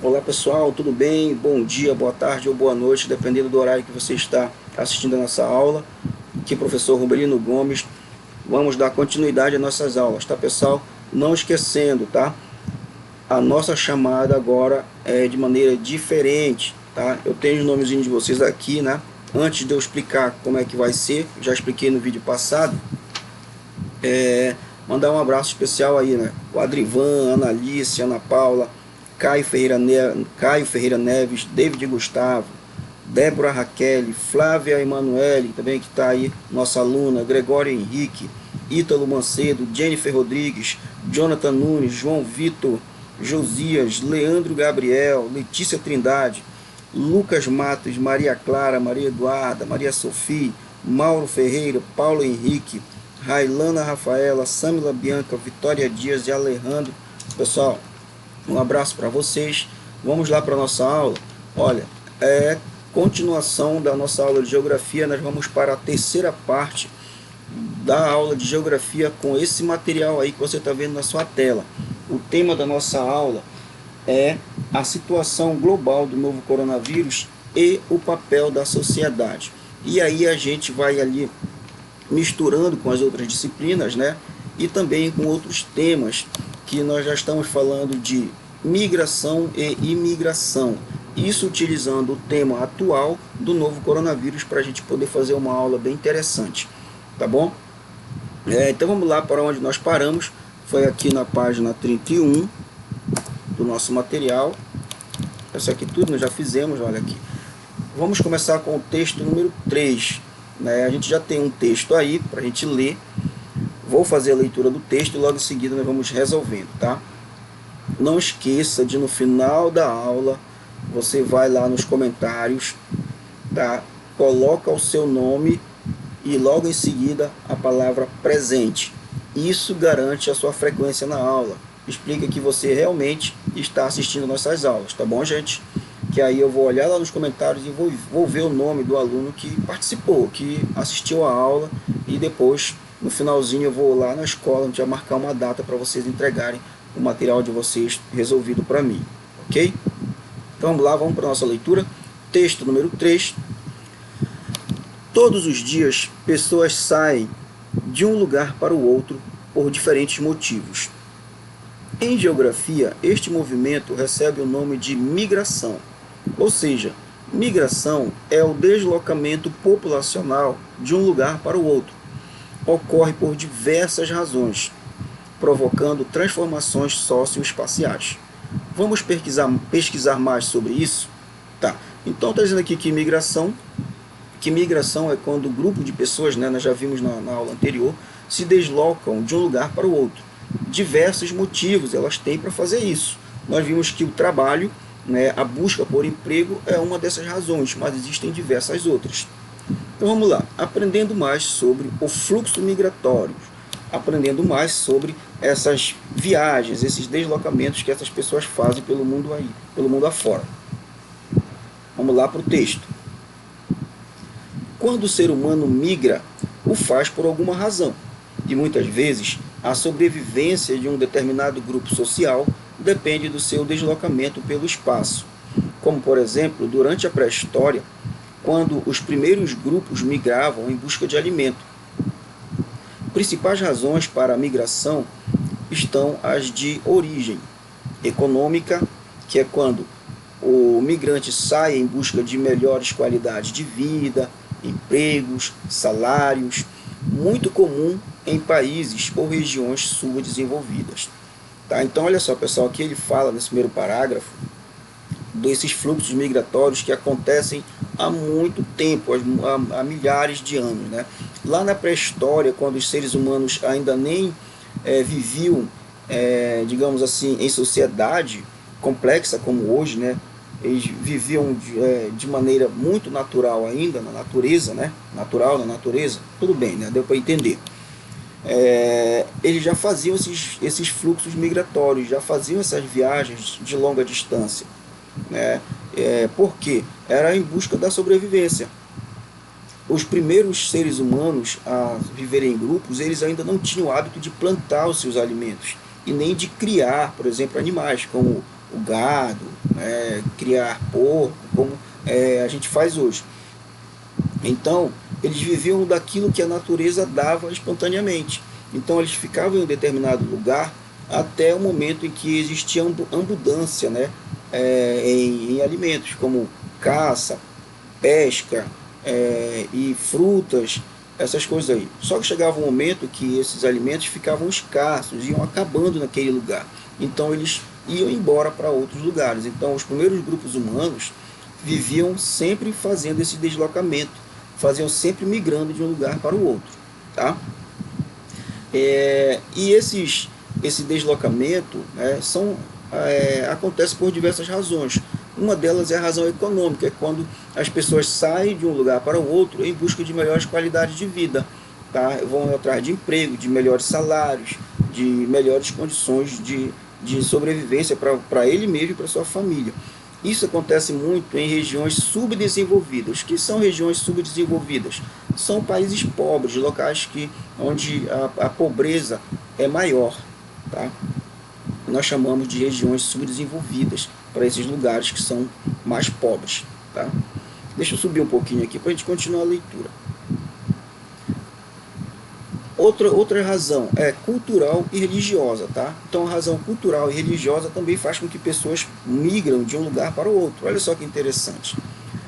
Olá pessoal, tudo bem? Bom dia, boa tarde ou boa noite, dependendo do horário que você está assistindo a nossa aula. Aqui professor Rubelino Gomes. Vamos dar continuidade às nossas aulas, tá pessoal? Não esquecendo, tá? A nossa chamada agora é de maneira diferente, tá? Eu tenho os nomezinhos de vocês aqui, né? Antes de eu explicar como é que vai ser, já expliquei no vídeo passado. Mandar um abraço especial aí, né? O Adrivan, Ana Alice, Ana Paula, Caio Ferreira Neves, David Gustavo, Débora Raquel, Flávia Emanuele, também que está aí, nossa aluna, Gregório Henrique, Ítalo Macedo, Jennifer Rodrigues, Jonathan Nunes, João Vitor, Josias, Leandro Gabriel, Letícia Trindade, Lucas Matos, Maria Clara, Maria Eduarda, Maria Sofia, Mauro Ferreira, Paulo Henrique, Railana Rafaela, Samila Bianca, Vitória Dias e Alejandro. Pessoal, um abraço para vocês. Vamos lá para a nossa aula. Olha, continuação da nossa aula de geografia. Nós vamos para a terceira parte da aula de geografia com esse material aí que você está vendo na sua tela. O tema da nossa aula é a situação global do novo coronavírus e o papel da sociedade. E aí a gente vai ali misturando com as outras disciplinas, né? E também com outros temas que nós já estamos falando de migração e imigração. Isso utilizando o tema atual do novo coronavírus para a gente poder fazer uma aula bem interessante, tá bom? Então vamos lá para onde nós paramos. Foi aqui na página 31 do nosso material. Isso aqui tudo nós já fizemos, olha aqui. Vamos começar com o texto número 3. A gente já tem um texto aí para a gente ler. Vou fazer a leitura do texto e logo em seguida nós vamos resolvendo, tá? Não esqueça de no final da aula você vai lá nos comentários, tá? Coloca o seu nome e logo em seguida a palavra presente. Isso garante a sua frequência na aula. Explica que você realmente está assistindo nossas aulas, tá bom, gente? Que aí eu vou olhar lá nos comentários e vou ver o nome do aluno que participou, que assistiu a aula, e depois, no finalzinho, eu vou lá na escola, já marcar uma data para vocês entregarem o material de vocês resolvido para mim, ok? Então vamos lá, vamos para a nossa leitura. Texto número 3. Todos os dias, pessoas saem de um lugar para o outro por diferentes motivos. Em geografia, este movimento recebe o nome de migração. Ou seja, migração é o deslocamento populacional de um lugar para o outro. Ocorre por diversas razões, provocando transformações socioespaciais. Vamos pesquisar mais sobre isso? Tá. Então está dizendo aqui que migração é quando o grupo de pessoas, né, nós já vimos na aula anterior, se deslocam de um lugar para o outro. Diversos motivos elas têm para fazer isso. Nós vimos que o trabalho, a busca por emprego é uma dessas razões, mas existem diversas outras. Então vamos lá, aprendendo mais sobre o fluxo migratório, aprendendo mais sobre essas viagens, esses deslocamentos que essas pessoas fazem pelo mundo afora. Vamos lá para o texto. Quando o ser humano migra, o faz por alguma razão, e muitas vezes a sobrevivência de um determinado grupo social depende do seu deslocamento pelo espaço, como por exemplo durante a pré-história, quando os primeiros grupos migravam em busca de alimento. Principais razões para a migração estão as de origem econômica, que é quando o migrante sai em busca de melhores qualidades de vida, empregos, salários, muito comum em países ou regiões subdesenvolvidas. Tá? Então, olha só, pessoal, aqui ele fala nesse primeiro parágrafo desses fluxos migratórios que acontecem há muito tempo, há milhares de anos, né? Lá na pré-história, quando os seres humanos ainda nem viviam, digamos assim, em sociedade complexa como hoje, né? Eles viviam de maneira muito natural ainda, na natureza, né? Natural, na natureza, tudo bem, né? Deu para entender. Eles já faziam esses fluxos migratórios, já faziam essas viagens de longa distância, né? Porque era em busca da sobrevivência. Os primeiros seres humanos a viverem em grupos, eles ainda não tinham o hábito de plantar os seus alimentos e nem de criar, por exemplo, animais como o gado, né, criar porco, como a gente faz hoje. Então, eles viviam daquilo que a natureza dava espontaneamente. Então, eles ficavam em um determinado lugar até o momento em que existia abundância, né, em alimentos, como caça, pesca, e frutas, essas coisas aí. Só que chegava um momento que esses alimentos ficavam escassos, iam acabando naquele lugar. Então, eles iam embora para outros lugares. Então, os primeiros grupos humanos viviam sempre fazendo esse deslocamento, faziam sempre migrando de um lugar para o outro, tá? E esse deslocamento, né, acontece por diversas razões. Uma delas é a razão econômica, é quando as pessoas saem de um lugar para o outro em busca de melhores qualidades de vida, tá? Vão atrás de emprego, de melhores salários, de melhores condições de sobrevivência para ele mesmo e para sua família. Isso acontece muito em regiões subdesenvolvidas. O que são regiões subdesenvolvidas? São países pobres, locais onde a pobreza é maior. Tá? Nós chamamos de regiões subdesenvolvidas para esses lugares que são mais pobres. Tá? Deixa eu subir um pouquinho aqui para a gente continuar a leitura. Outra razão é cultural e religiosa, tá? Então a razão cultural e religiosa também faz com que pessoas migram de um lugar para o outro. Olha só que interessante.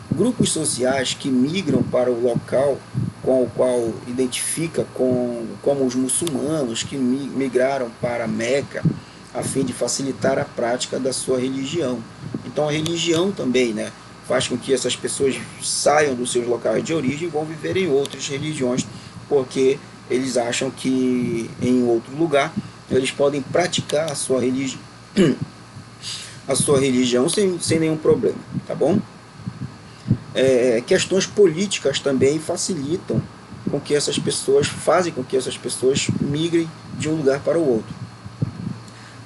Grupos sociais que migram para o local com o qual identifica como os muçulmanos que migraram para Meca a fim de facilitar a prática da sua religião. Então a religião também, né, faz com que essas pessoas saiam dos seus locais de origem e vão viver em outras religiões, porque eles acham que em outro lugar eles podem praticar a sua religião sem nenhum problema, tá bom? Questões políticas também facilitam com que essas pessoas, fazem com que essas pessoas migrem de um lugar para o outro.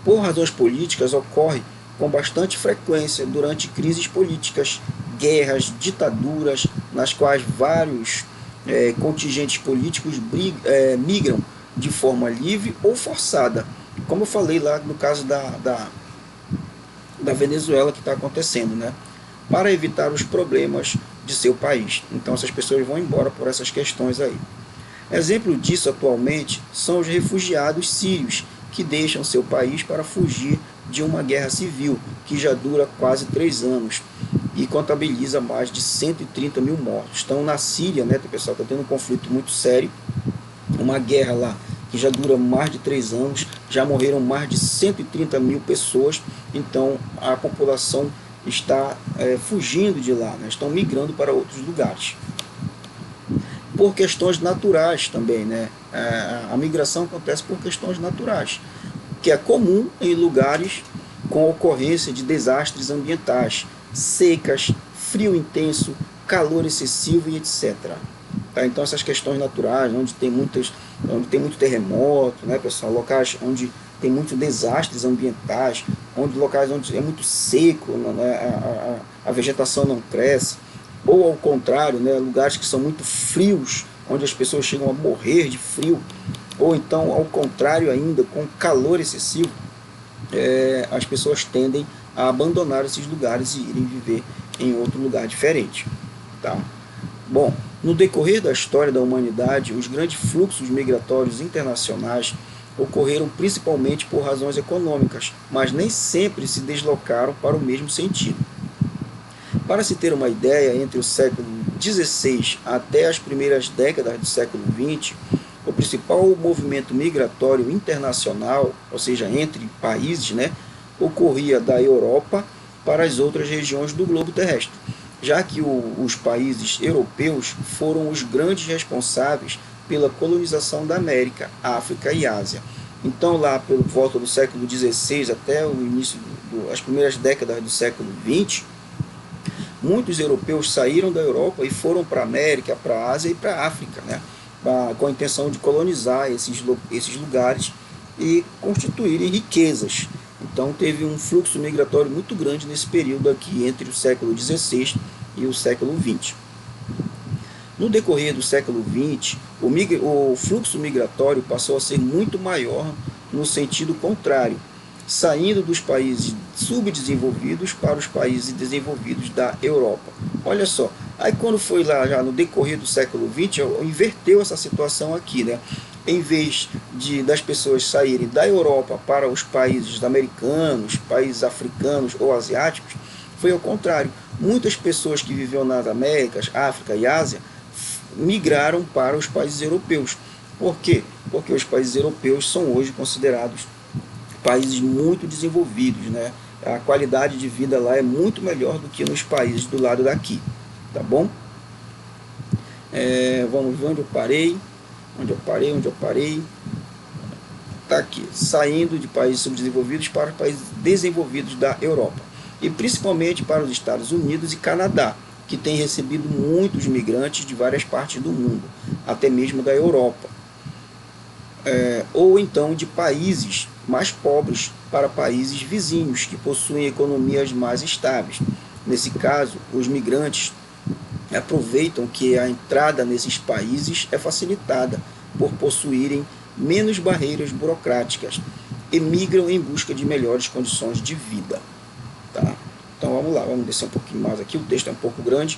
Por razões políticas, ocorre com bastante frequência durante crises políticas, guerras, ditaduras, nas quais vários contingentes políticos migram de forma livre ou forçada, como eu falei lá no caso da Venezuela que está acontecendo, né? Para evitar os problemas de seu país. Então essas pessoas vão embora por essas questões aí. Exemplo disso atualmente são os refugiados sírios, que deixam seu país para fugir de uma guerra civil que já dura quase 3 anos e contabiliza mais de 130 mil mortos. Então na Síria, né, o pessoal está tendo um conflito muito sério, uma guerra lá que já dura mais de 3 anos, já morreram mais de 130 mil pessoas, então a população está fugindo de lá, né, estão migrando para outros lugares. Por questões naturais também, né? A migração acontece por questões naturais, que é comum em lugares com ocorrência de desastres ambientais, secas, frio intenso, calor excessivo e etc. Tá? Então essas questões naturais, onde tem muito terremoto, né, pessoal, locais onde tem muitos desastres ambientais, locais onde é muito seco, né, a vegetação não cresce, ou ao contrário, né, lugares que são muito frios, onde as pessoas chegam a morrer de frio, ou então ao contrário ainda, com calor excessivo, as pessoas tendem a abandonar esses lugares e irem viver em outro lugar diferente. Tá? Bom, no decorrer da história da humanidade, os grandes fluxos migratórios internacionais ocorreram principalmente por razões econômicas, mas nem sempre se deslocaram para o mesmo sentido. Para se ter uma ideia, entre o século XVI até as primeiras décadas do século XX, o principal movimento migratório internacional, ou seja, entre países, né, ocorria da Europa para as outras regiões do globo terrestre, já que os países europeus foram os grandes responsáveis pela colonização da América, África e Ásia. Então, lá pelo volta do século XVI até o início as primeiras décadas do século XX, muitos europeus saíram da Europa e foram para a América, para a Ásia e para a África, né, com a intenção de colonizar esses lugares e constituírem riquezas. Então teve um fluxo migratório muito grande nesse período aqui, entre o século XVI e o século XX. No decorrer do século XX, o fluxo migratório passou a ser muito maior no sentido contrário, saindo dos países subdesenvolvidos para os países desenvolvidos da Europa. Olha só, aí quando foi lá já no decorrer do século XX, inverteu essa situação aqui, né? Em vez das pessoas saírem da Europa para os países americanos, países africanos ou asiáticos, foi ao contrário. Muitas pessoas que viviam nas Américas, África e Ásia migraram para os países europeus. Por quê? Porque os países europeus são hoje considerados países muito desenvolvidos, né? A qualidade de vida lá é muito melhor do que nos países do lado daqui, tá bom? Vamos ver onde eu parei. Tá aqui, saindo de países subdesenvolvidos para países desenvolvidos da Europa, e principalmente para os Estados Unidos e Canadá, que tem recebido muitos migrantes de várias partes do mundo, até mesmo da Europa. Ou então de países mais pobres para países vizinhos que possuem economias mais estáveis. Nesse caso, os migrantes aproveitam que a entrada nesses países é facilitada por possuírem menos barreiras burocráticas e migram em busca de melhores condições de vida. Tá? Então vamos lá, vamos descer um pouquinho mais aqui, o texto é um pouco grande.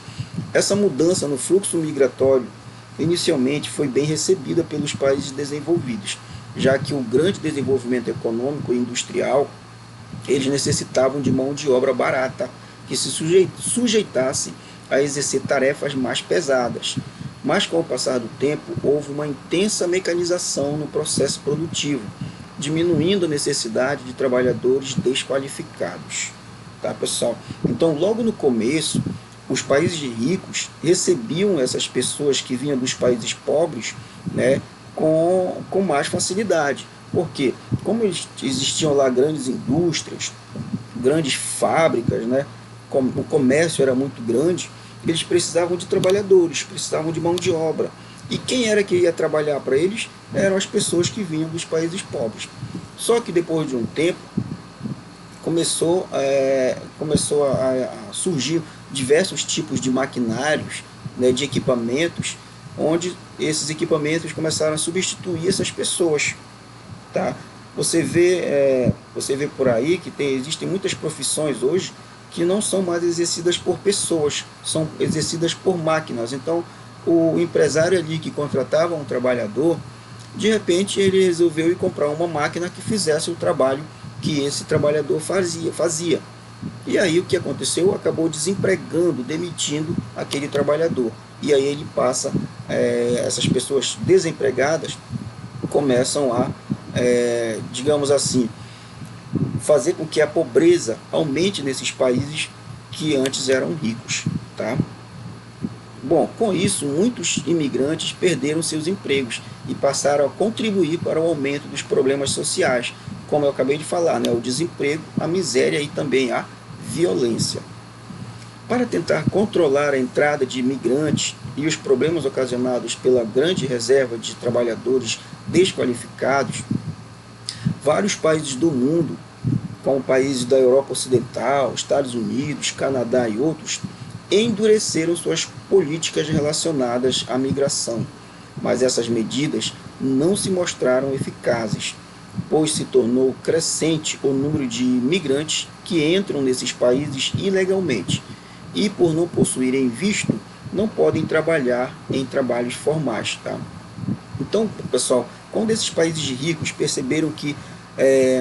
Essa mudança no fluxo migratório inicialmente foi bem recebida pelos países desenvolvidos, já que o grande desenvolvimento econômico e industrial, eles necessitavam de mão de obra barata, que se sujeitasse a exercer tarefas mais pesadas. Mas com o passar do tempo, houve uma intensa mecanização no processo produtivo, diminuindo a necessidade de trabalhadores desqualificados. Tá, pessoal? Então, logo no começo, os países ricos recebiam essas pessoas que vinham dos países pobres, né, com mais facilidade. Porque, como existiam lá grandes indústrias, grandes fábricas, né, o comércio era muito grande, eles precisavam de trabalhadores, precisavam de mão de obra. E quem era que ia trabalhar para eles? Eram as pessoas que vinham dos países pobres. Só que depois de um tempo, começou a surgir diversos tipos de maquinários, né, de equipamentos, onde esses equipamentos começaram a substituir essas pessoas. Tá? Você vê por aí que existem muitas profissões hoje que não são mais exercidas por pessoas, são exercidas por máquinas. Então, o empresário ali que contratava um trabalhador, de repente ele resolveu ir comprar uma máquina que fizesse o trabalho que esse trabalhador fazia. E aí o que aconteceu? Acabou desempregando, demitindo aquele trabalhador. E aí ele passa, essas pessoas desempregadas começam a, digamos assim, fazer com que a pobreza aumente nesses países que antes eram ricos. Tá? Bom, com isso, muitos imigrantes perderam seus empregos e passaram a contribuir para o aumento dos problemas sociais, como eu acabei de falar, né? O desemprego, a miséria e também a violência. Para tentar controlar a entrada de imigrantes e os problemas ocasionados pela grande reserva de trabalhadores desqualificados, vários países do mundo, como países da Europa Ocidental, Estados Unidos, Canadá e outros, endureceram suas políticas relacionadas à migração. Mas essas medidas não se mostraram eficazes, pois se tornou crescente o número de imigrantes que entram nesses países ilegalmente e, por não possuírem visto, não podem trabalhar em trabalhos formais. Tá? Então, pessoal, quando esses países ricos perceberam que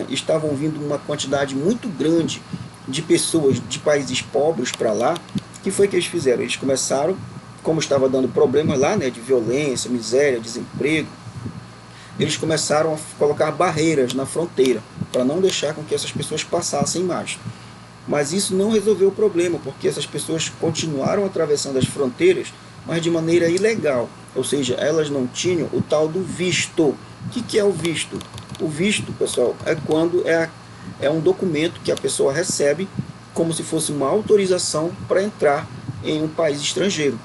estavam vindo uma quantidade muito grande de pessoas de países pobres para lá, o que foi que eles fizeram? Eles começaram, como estava dando problemas lá, né, de violência, miséria, desemprego, eles começaram a colocar barreiras na fronteira para não deixar com que essas pessoas passassem mais. Mas isso não resolveu o problema, porque essas pessoas continuaram atravessando as fronteiras, mas de maneira ilegal. Ou seja, elas não tinham o tal do visto. O que é o visto? O visto, pessoal, é quando é um documento que a pessoa recebe como se fosse uma autorização para entrar em um país estrangeiro.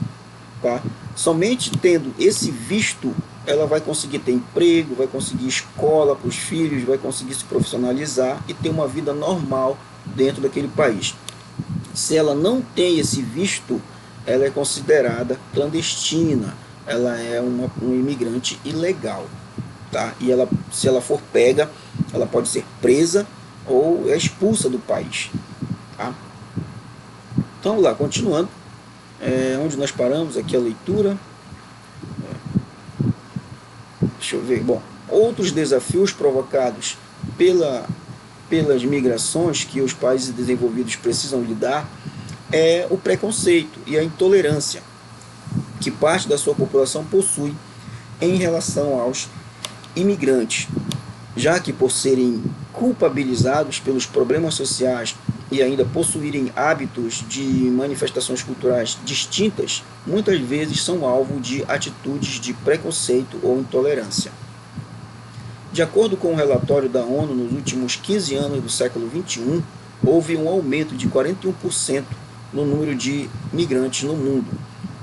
Tá? Somente tendo esse visto, ela vai conseguir ter emprego, vai conseguir escola para os filhos, vai conseguir se profissionalizar e ter uma vida normal dentro daquele país. Se ela não tem esse visto, ela é considerada clandestina, ela é um imigrante ilegal. Tá? E se ela for pega, ela pode ser presa ou é expulsa do país. Tá? Então, vamos lá, continuando. Onde nós paramos aqui a leitura. Deixa eu ver. Bom, outros desafios provocados pelas migrações que os países desenvolvidos precisam lidar é o preconceito e a intolerância que parte da sua população possui em relação aos imigrantes, já que por serem culpabilizados pelos problemas sociais e ainda possuírem hábitos de manifestações culturais distintas, muitas vezes são alvo de atitudes de preconceito ou intolerância. De acordo com um relatório da ONU, nos últimos 15 anos do século XXI, houve um aumento de 41% no número de migrantes no mundo,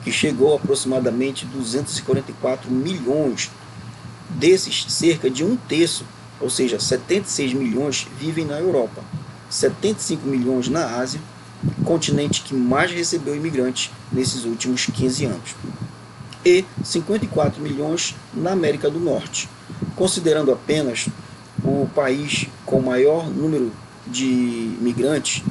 que chegou a aproximadamente 244 milhões. Desses, cerca de um terço, ou seja, 76 milhões, vivem na Europa, 75 milhões na Ásia, continente que mais recebeu imigrantes nesses últimos 15 anos, e 54 milhões na América do Norte. Considerando apenas o país com maior número de imigrantes,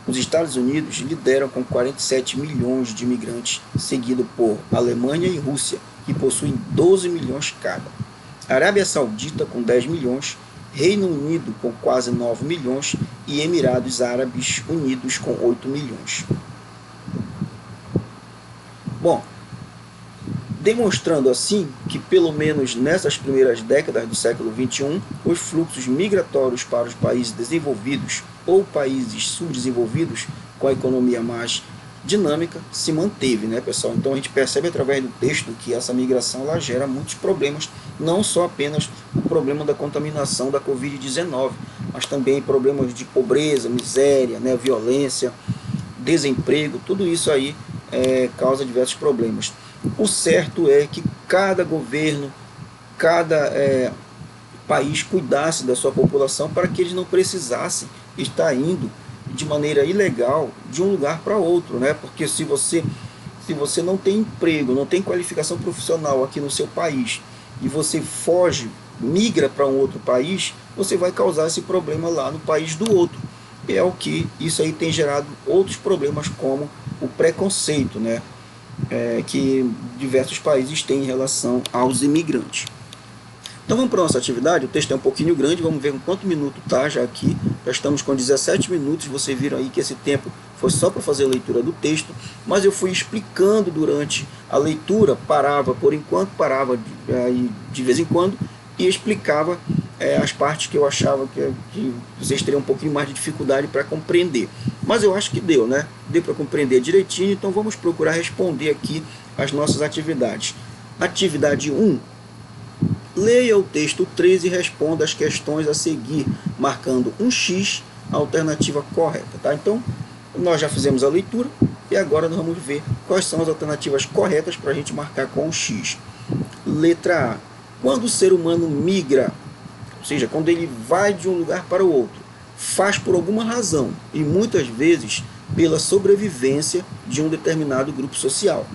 os Estados Unidos lideram com 47 milhões de imigrantes, seguido por Alemanha e Rússia, que possuem 12 milhões cada. Arábia Saudita com 10 milhões, Reino Unido com quase 9 milhões e Emirados Árabes Unidos com 8 milhões. Bom, demonstrando assim que, pelo menos nessas primeiras décadas do século XXI, os fluxos migratórios para os países desenvolvidos ou países subdesenvolvidos com a economia mais dinâmica se manteve, né, pessoal? Então a gente percebe através do texto que essa migração ela gera muitos problemas, não só apenas o problema da contaminação da Covid-19, mas também problemas de pobreza, miséria, né, violência, desemprego, tudo isso aí causa diversos problemas. O certo é que cada governo, cada país cuidasse da sua população para que eles não precisassem estar indo de maneira ilegal de um lugar para outro, né? Porque se você não tem emprego, não tem qualificação profissional aqui no seu país e você foge, migra para um outro país, você vai causar esse problema lá no país do outro. E é o que isso aí tem gerado outros problemas como o preconceito, né? Que diversos países têm em relação aos imigrantes. Então vamos para a nossa atividade. O texto é um pouquinho grande, vamos ver quanto minuto está já aqui. Já estamos com 17 minutos, vocês viram aí que esse tempo foi só para fazer a leitura do texto, mas eu fui explicando durante a leitura, parava por enquanto, parava de vez em quando e explicava as partes que eu achava que vocês teriam um pouquinho mais de dificuldade para compreender. Mas eu acho que deu, né? Deu para compreender direitinho, então vamos procurar responder aqui as nossas atividades. Atividade 1. Leia o texto 3 e responda as questões a seguir, marcando um X, a alternativa correta. Tá? Então, nós já fizemos a leitura e agora nós vamos ver quais são as alternativas corretas para a gente marcar com um X. Letra A. Quando o ser humano migra, ou seja, quando ele vai de um lugar para o outro, faz por alguma razão e muitas vezes pela sobrevivência de um determinado grupo social.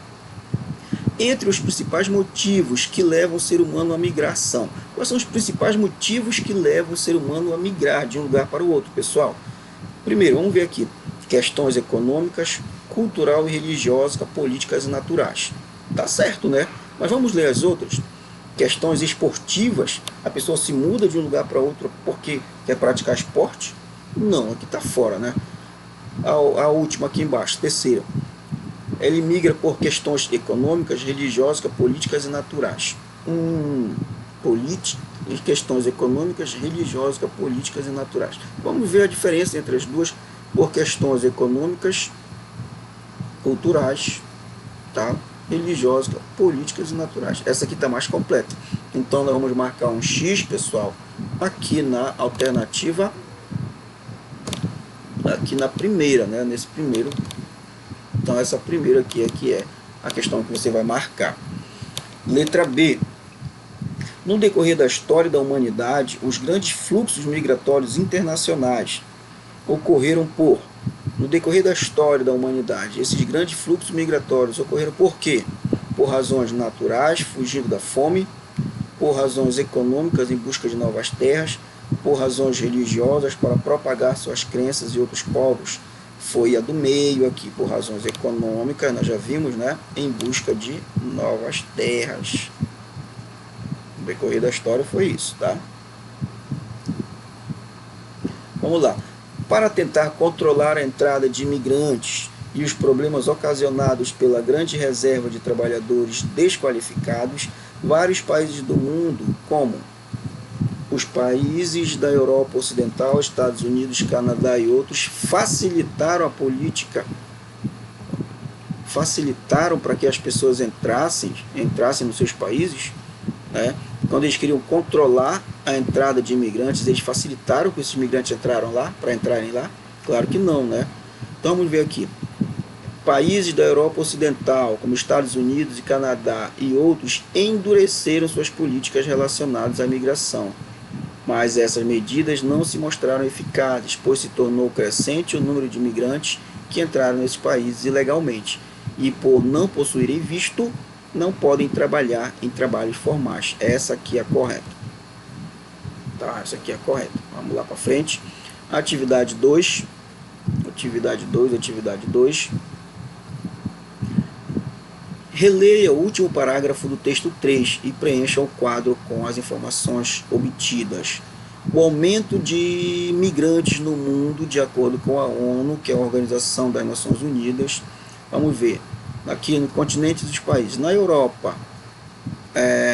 Entre os principais motivos que levam o ser humano à migração. Quais são os principais motivos que levam o ser humano a migrar de um lugar para o outro, pessoal? Primeiro, vamos ver aqui. Questões econômicas, cultural e religiosas, políticas e naturais. Tá certo, né? Mas vamos ler as outras. Questões esportivas, a pessoa se muda de um lugar para outro porque quer praticar esporte? Não, aqui está fora, né? A última aqui embaixo, terceira. Ele migra por questões econômicas, religiosas, políticas e naturais. Questões econômicas, religiosas, políticas e naturais. Vamos ver a diferença entre as duas por questões econômicas, culturais, tá? Religiosas, políticas e naturais. Essa aqui está mais completa. Então nós vamos marcar um X, pessoal, aqui na alternativa, aqui na primeira, né? Nesse primeiro. Então essa primeira aqui é a questão que você vai marcar. Letra B. No decorrer da história da humanidade, os grandes fluxos migratórios internacionais ocorreram por... No decorrer da história da humanidade, esses grandes fluxos migratórios ocorreram por quê? Por razões naturais, fugindo da fome, por razões econômicas em busca de novas terras, por razões religiosas para propagar suas crenças e outros povos. Foi a do meio aqui, por razões econômicas, nós já vimos, né? Em busca de novas terras. No decorrer da história foi isso, tá? Vamos lá. Para tentar controlar a entrada de imigrantes e os problemas ocasionados pela grande reserva de trabalhadores desqualificados, vários países do mundo, como os países da Europa Ocidental, Estados Unidos, Canadá e outros, facilitaram a política, facilitaram para que as pessoas entrassem nos seus países, né? Quando eles queriam controlar a entrada de imigrantes, eles facilitaram que esses imigrantes entraram lá, para entrarem lá? Claro que não, né? Então vamos ver aqui. Países da Europa Ocidental, como Estados Unidos e Canadá e outros, endureceram suas políticas relacionadas à migração. Mas essas medidas não se mostraram eficazes, pois se tornou crescente o número de imigrantes que entraram nesses países ilegalmente e, por não possuírem visto, não podem trabalhar em trabalhos formais. Essa aqui é a correta. Tá, essa aqui é a correta. Vamos lá para frente. Atividade 2. Atividade 2. Releia o último parágrafo do texto 3 e preencha o quadro com as informações obtidas. O aumento de migrantes no mundo, de acordo com a ONU, que é a Organização das Nações Unidas. Vamos ver. Aqui no continente dos países. Na Europa,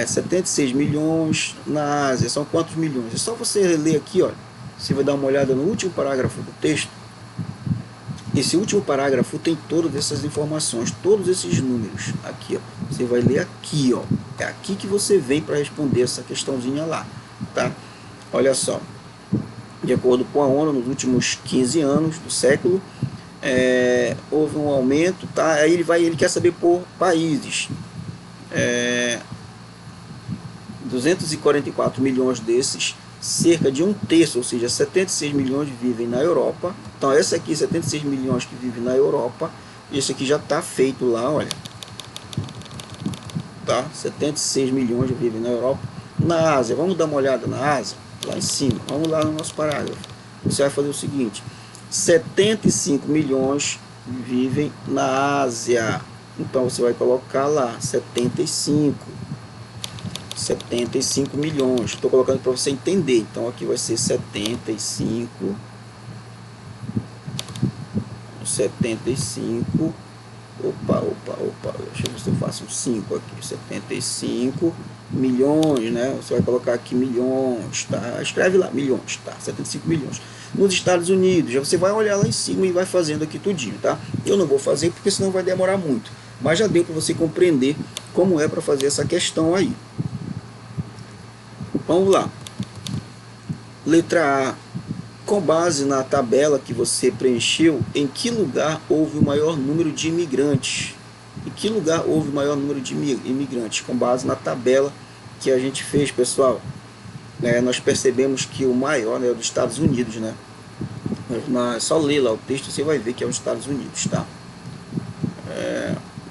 76 milhões. Na Ásia, são quantos milhões? É só você ler aqui, olha. Você vai dar uma olhada no último parágrafo do texto. Esse último parágrafo tem todas essas informações, todos esses números. Aqui, ó. Você vai ler aqui, ó. É aqui que você vem para responder essa questãozinha lá, tá? Olha só. De acordo com a ONU, nos últimos 15 anos do século, houve um aumento, tá? Aí ele quer saber por países. 244 milhões desses, cerca de um terço, ou seja, 76 milhões vivem na Europa. Então essa aqui, 76 milhões que vivem na Europa, esse aqui já está feito lá, olha. Tá? 76 milhões vivem na Europa. Na Ásia, vamos dar uma olhada na Ásia, lá em cima. Vamos lá no nosso parágrafo. Você vai fazer o seguinte: 75 milhões vivem na Ásia. Então você vai colocar lá 75 milhões. Estou colocando para você entender. Então aqui vai ser 75. Opa. Deixa eu ver se eu faço um 5 aqui. 75 milhões, né? Você vai colocar aqui milhões, tá? Escreve lá, milhões, tá? 75 milhões. Nos Estados Unidos, já você vai olhar lá em cima e vai fazendo aqui tudinho, tá? Eu não vou fazer porque senão vai demorar muito. Mas já deu para você compreender como é para fazer essa questão aí. Vamos lá. Letra A. Com base na tabela que você preencheu, em que lugar houve o maior número de imigrantes? Em que lugar houve o maior número de imigrantes? Com base na tabela que a gente fez, pessoal. Nós percebemos que o maior é o dos Estados Unidos, né? Só ler lá o texto, você vai ver que é os Estados Unidos, tá?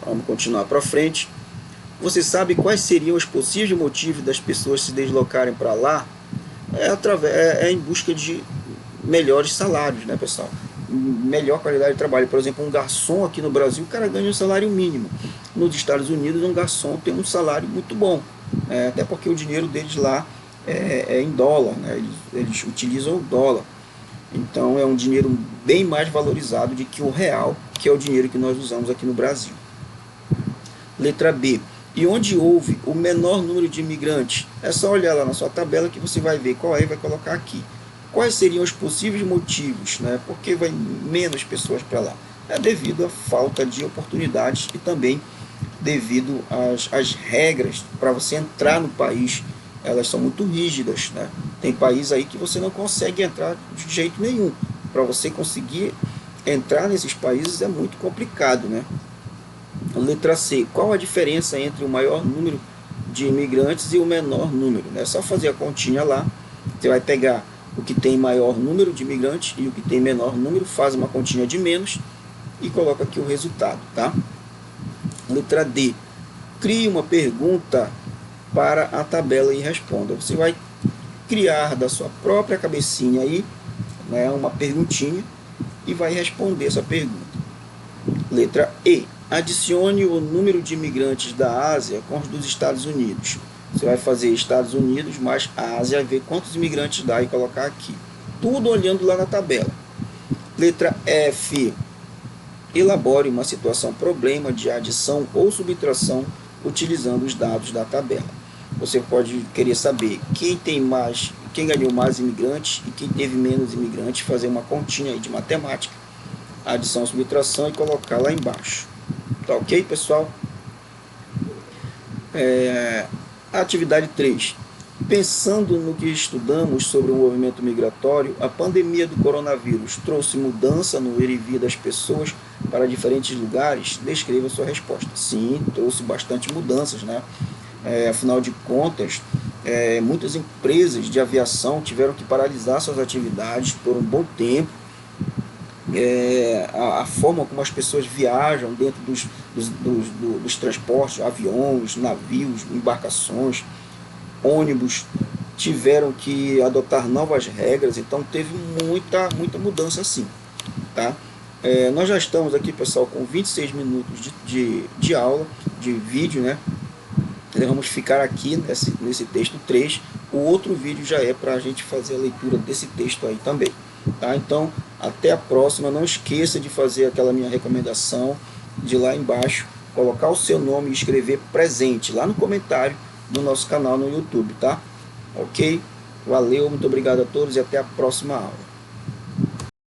Vamos continuar para frente. Você sabe quais seriam os possíveis motivos das pessoas se deslocarem para lá? Em busca de melhores salários, né, pessoal? Melhor qualidade de trabalho. Por exemplo, um garçom aqui no Brasil, o cara ganha um salário mínimo. Nos Estados Unidos, um garçom tem um salário muito bom. Até porque o dinheiro deles lá é em dólar, né? Eles utilizam o dólar. Então é um dinheiro bem mais valorizado do que o real, que é o dinheiro que nós usamos aqui no Brasil. Letra B. E onde houve o menor número de imigrantes? É só olhar lá na sua tabela que você vai ver qual é e vai colocar aqui. Quais seriam os possíveis motivos, né? Por que vai menos pessoas para lá? É devido à falta de oportunidades e também devido às regras para você entrar no país. Elas são muito rígidas, né? Tem país aí que você não consegue entrar de jeito nenhum. Para você conseguir entrar nesses países é muito complicado, né? Letra C. Qual a diferença entre o maior número de imigrantes e o menor número? É só fazer a continha lá. Você vai pegar o que tem maior número de imigrantes e o que tem menor número, faz uma continha de menos e coloca aqui o resultado, tá? Letra D. Crie uma pergunta para a tabela e responda. Você vai criar da sua própria cabecinha aí, né, uma perguntinha e vai responder essa pergunta. Letra E. Adicione o número de imigrantes da Ásia com os dos Estados Unidos. Você vai fazer Estados Unidos mais Ásia e ver quantos imigrantes dá e colocar aqui. Tudo olhando lá na tabela. Letra F. Elabore uma situação problema de adição ou subtração utilizando os dados da tabela. Você pode querer saber quem ganhou mais imigrantes e quem teve menos imigrantes, fazer uma continha aí de matemática, adição, subtração e colocar lá embaixo. Tá ok, pessoal? Atividade 3. Pensando no que estudamos sobre o movimento migratório, a pandemia do coronavírus trouxe mudança no ir e vir das pessoas para diferentes lugares? Descreva sua resposta. Sim, trouxe bastante mudanças, né? Afinal de contas, muitas empresas de aviação tiveram que paralisar suas atividades por um bom tempo. A forma como as pessoas viajam dentro dos transportes, aviões, navios, embarcações, ônibus, tiveram que adotar novas regras, então teve muita mudança assim, tá? Nós já estamos aqui, pessoal, com 26 minutos de aula, de vídeo, né? Vamos ficar aqui nesse texto 3, o outro vídeo já é para a gente fazer a leitura desse texto aí também, tá? Então, até a próxima, não esqueça de fazer aquela minha recomendação, de lá embaixo, colocar o seu nome e escrever presente lá no comentário do nosso canal no YouTube, tá? Ok? Valeu, muito obrigado a todos e até a próxima aula.